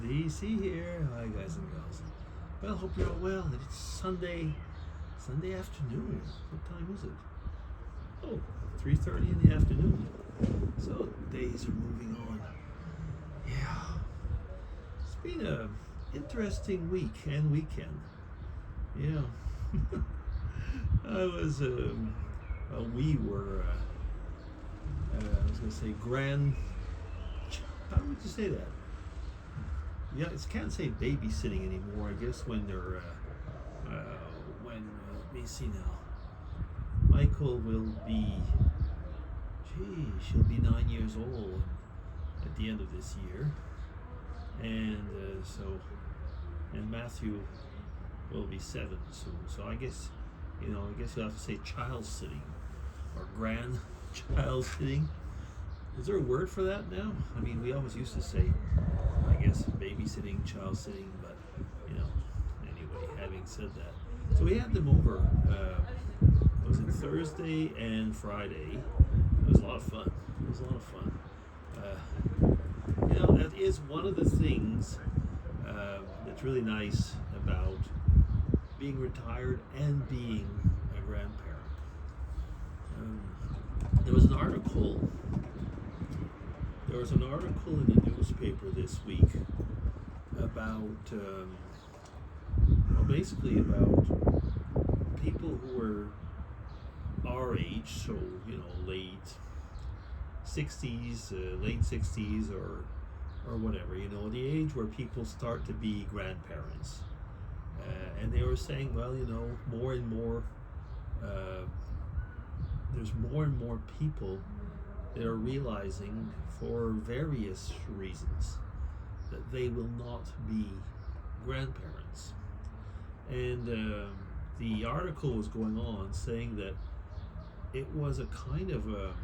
DC here. Hi guys and girls. Well, hope you're all well. It's Sunday afternoon. What time is it? Oh, 3:30 in the afternoon. So days are moving on. Yeah. It's been a interesting week and weekend. Yeah. We were, I was going to say how would you say that? Yeah, it can't say babysitting anymore. I guess when they're, let me see now. Michael will be, she'll be 9 years old at the end of this year. And and Matthew will be 7 soon. So I guess you'll have to say child sitting or grandchild sitting. Is there a word for that now? I mean, we always used to say, I guess, babysitting, child sitting, but anyway, having said that. So we had them over, was it Thursday and Friday? It was a lot of fun. That is one of the things that's really nice about being retired and being a grandparent. There was an article in the newspaper this week about, basically about people who were our age, so late 60s, late 60s, or whatever, the age where people start to be grandparents, and they were saying, well, more and more, there's more and more people that are realizing, for various reasons, that they will not be grandparents. And the article was going on saying that it was a kind of a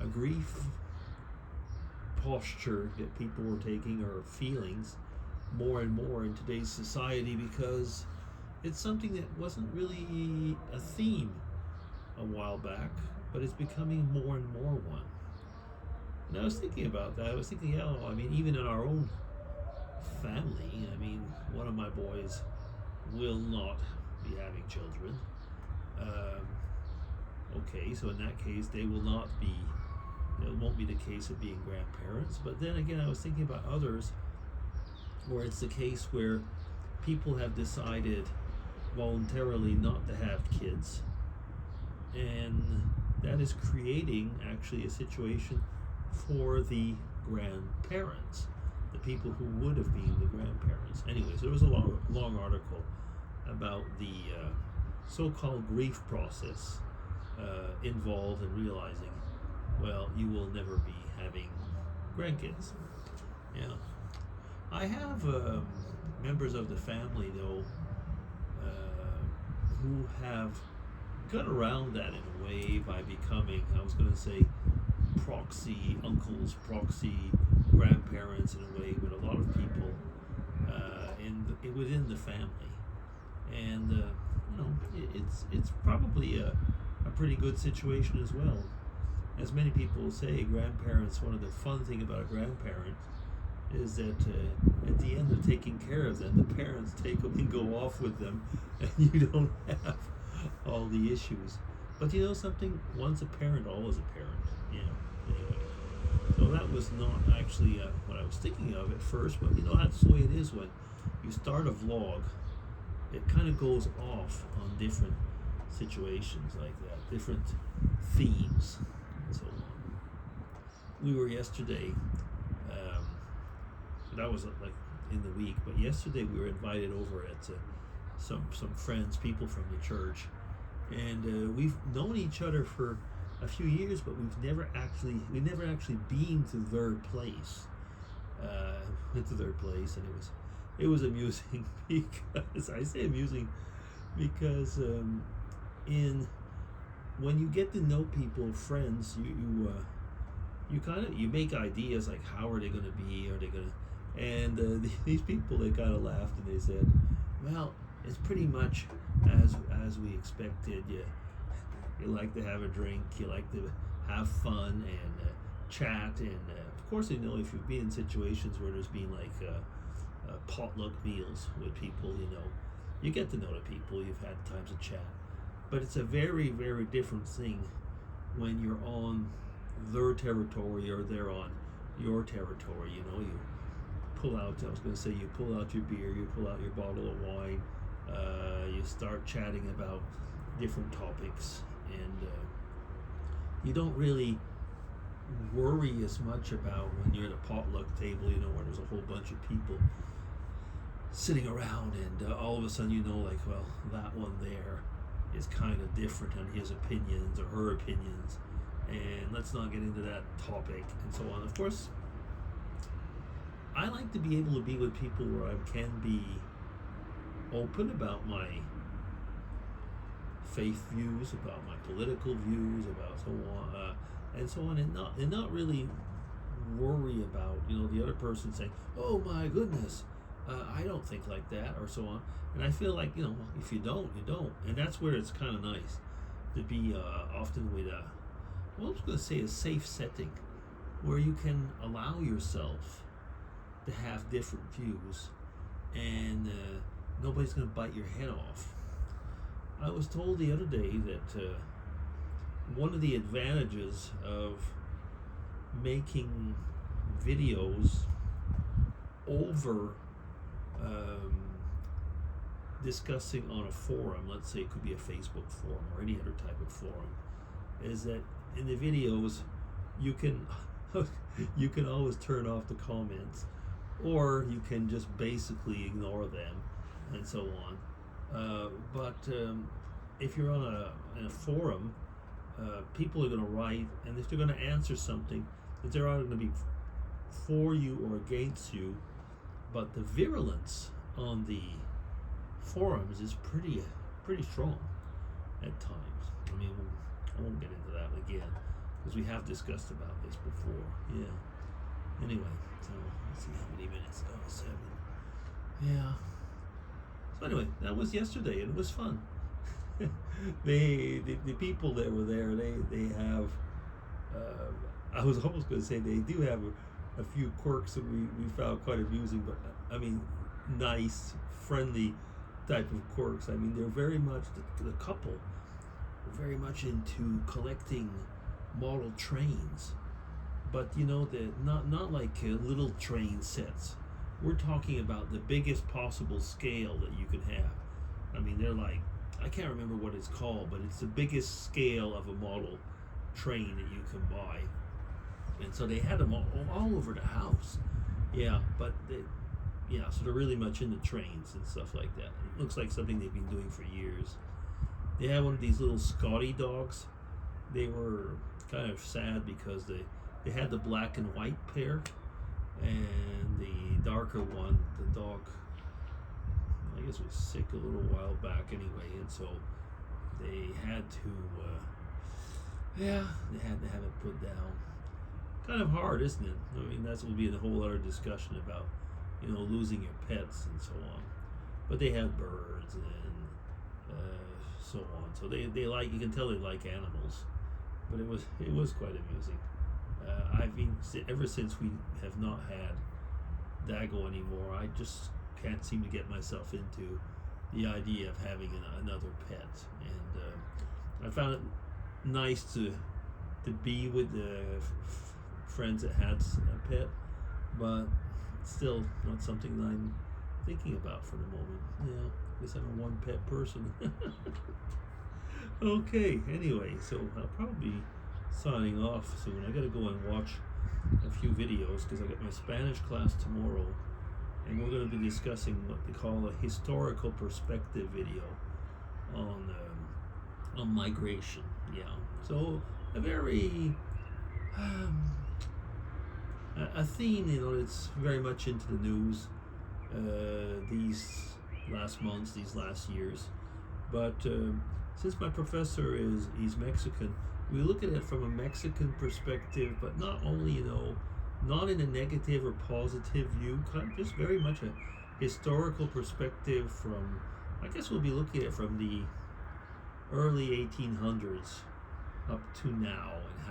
grief posture that people were taking, or feelings, more and more in today's society, because it's something that wasn't really a theme a while back, but it's becoming more and more one. And I was thinking about that. I was thinking, even in our own family, one of my boys will not be having children. Okay, so in that case, they will not be, it won't be the case of being grandparents. But then again, I was thinking about others where it's the case where people have decided voluntarily not to have kids, and that is creating actually a situation for the grandparents, the people who would have been the grandparents. Anyways, there was a long article about the so-called grief process involved in realizing, well, you will never be having grandkids. I have members of the family, though, who have got around that in a way by becoming, I was going to say, proxy uncles, proxy grandparents, in a way, with a lot of people within the family. And it's probably a pretty good situation as well. As many people say, grandparents, one of the fun thing about a grandparent is that at the end of taking care of them, the parents take them and go off with them, and you don't have all the issues. But something, once a parent, always a parent. Anyway, so that was not actually what I was thinking of at first, but that's the way it is when you start a vlog. It kind of goes off on different situations like that, different themes, and so on. We were yesterday, that was like in the week, but yesterday we were invited over at some friends, people from the church, and we've known each other for a few years, but we've never actually been to their place. Went to their place, and it was amusing because I say amusing because when you get to know people, friends, you make ideas like, how are they going to be? Are they going to? And these people, they kind of laughed and they said, well, it's pretty much as we expected. You like to have a drink, you like to have fun and chat, and of course, if you've been in situations where there's been like potluck meals with people. You get to know the people. You've had times to chat, but it's a very, very different thing when you're on their territory or they're on your territory. You pull out. I was going to say, you pull out your beer, you pull out your bottle of wine, you start chatting about different topics, and you don't really worry as much about when you're at a potluck table, where there's a whole bunch of people sitting around, and all of a sudden, like, well, that one there is kind of different on his opinions or her opinions, and let's not get into that topic, and so on. Of course, I like to be able to be with people where I can be open about my faith views, about my political views, about so on, and so on, and not really worry about the other person saying, "Oh my goodness, I don't think like that," or so on. And I feel like if you don't, you don't, and that's where it's kind of nice to be often with I was going to say a safe setting where you can allow yourself to have different views, and nobody's going to bite your head off. I was told the other day that one of the advantages of making videos over discussing on a forum, let's say it could be a Facebook forum or any other type of forum, is that in the videos you can you can always turn off the comments, or you can just basically ignore them, and so on. But if you're on a forum, people are going to write, and if they're going to answer something, that they're either going to be for you or against you. But the virulence on the forums is pretty strong at times. I mean, I won't get into that again because we have discussed about this before. Yeah. Anyway, so let's see how many minutes. Oh, 7. Yeah. So anyway, that was yesterday, and it was fun. The people that were there, they have. I was almost going to say they do have a few quirks that we found quite amusing, but I mean, nice, friendly type of quirks. I mean, they're very much the couple, very much into collecting model trains, but not like little train sets. We're talking about the biggest possible scale that you can have. I mean, they're like, I can't remember what it's called, but it's the biggest scale of a model train that you can buy. And so they had them all over the house. Yeah, but so they're really much into trains and stuff like that. It looks like something they've been doing for years. They had one of these little Scotty dogs. They were kind of sad because they had the black and white pair, and the darker one, the dog, I guess was sick a little while back anyway, and so they had to they had to have it put down. Kind of hard, isn't it? I mean, that would be a whole other discussion about losing your pets and so on. But they had birds and so on. So they like, you can tell they like animals. But it was quite amusing. I've been, ever since we have not had Dago anymore, I just can't seem to get myself into the idea of having another pet. And I found it nice to be with the friends that had a pet, but still not something that I'm thinking about for the moment. Yeah, I guess I'm a one pet person. Okay, anyway, so I'll probably be signing off soon. I gotta go and watch a few videos because I got my Spanish class tomorrow, and we're going to be discussing what they call a historical perspective video on migration. Yeah, so a very a theme, that's very much into the news these last months, these last years. But since my professor he's Mexican, we look at it from a Mexican perspective, but not only, not in a negative or positive view, kind of just very much a historical perspective from, I guess we'll be looking at it from the early 1800s up to now, and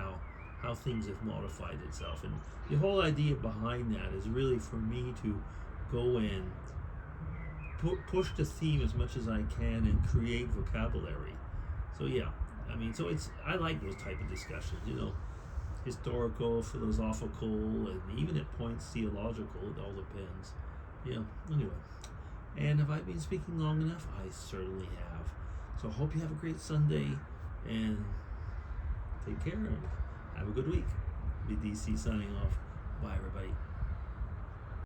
how things have modified itself. And the whole idea behind that is really for me to go in, push the theme as much as I can, and create vocabulary. So yeah, I mean, so I like those type of discussions. Historical, philosophical, and even at points theological. It all depends. Yeah. Anyway, and have I been speaking long enough? I certainly have. So I hope you have a great Sunday, and take care, and have a good week. BDC signing off. Bye, everybody.